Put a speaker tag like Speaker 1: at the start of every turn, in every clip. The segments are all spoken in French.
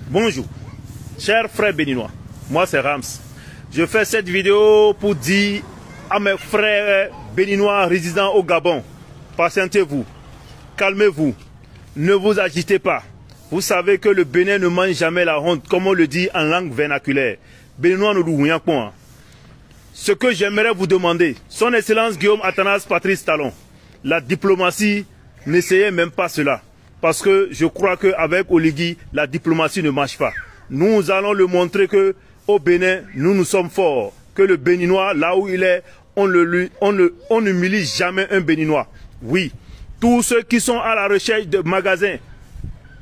Speaker 1: Bonjour, chers frères béninois, moi c'est Rams. Je fais cette vidéo pour dire à mes frères béninois résidant au Gabon, patientez-vous, calmez-vous, ne vous agitez pas. Vous savez que le Bénin ne mange jamais la honte, comme on le dit en langue vernaculaire. Béninois ne nous rien point. Ce que j'aimerais vous demander, son Excellence Guillaume Athanas Patrice Talon, la diplomatie, n'essayez même pas cela. Parce que je crois qu'avec Oligui, la diplomatie ne marche pas. Nous allons le montrer qu'au Bénin, nous sommes forts. Que le Béninois, là où il est, on n'humilie jamais un Béninois. Oui, tous ceux qui sont à la recherche de magasins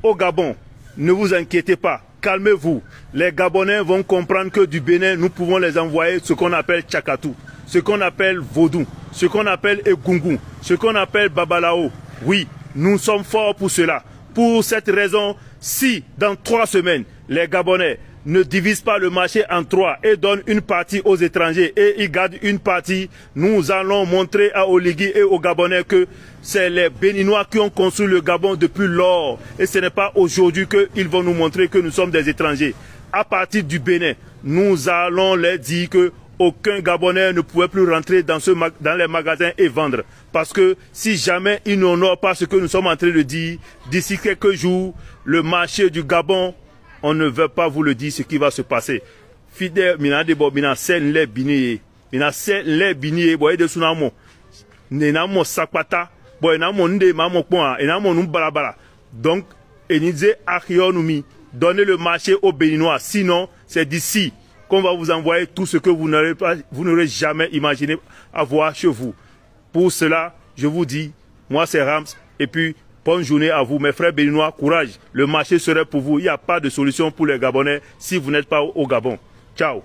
Speaker 1: au Gabon, ne vous inquiétez pas, calmez-vous. Les Gabonais vont comprendre que du Bénin, nous pouvons les envoyer ce qu'on appelle Tchakatou, ce qu'on appelle Vaudou, ce qu'on appelle Egungun, ce qu'on appelle Babalao. Oui, nous sommes forts pour cela. Pour cette raison, si dans 3 semaines, les Gabonais ne divisent pas le marché en 3 et donnent une partie aux étrangers et ils gardent une partie, nous allons montrer à Oligui et aux Gabonais que c'est les Béninois qui ont construit le Gabon depuis lors. Et ce n'est pas aujourd'hui qu'ils vont nous montrer que nous sommes des étrangers. À partir du Bénin, nous allons leur dire que aucun Gabonais ne pouvait plus rentrer dans les magasins et vendre. Parce que si jamais ils n'honorent pas ce que nous sommes en train de dire, d'ici quelques jours, le marché du Gabon, on ne veut pas vous le dire ce qui va se passer. Fidèle, mina de bobina sen le bini, mina sen le bini, boye de sunamo, nenamo sakpata, boye namo nde mamo point, enamo numbalabala. Donc, enidze akionumi, donnez le marché aux Béninois. Sinon, c'est d'ici qu'on va vous envoyer tout ce que vous n'aurez jamais imaginé avoir chez vous. Pour cela, je vous dis, moi c'est Rams, et puis bonne journée à vous, mes frères béninois, courage. Le marché serait pour vous, il n'y a pas de solution pour les Gabonais si vous n'êtes pas au Gabon. Ciao.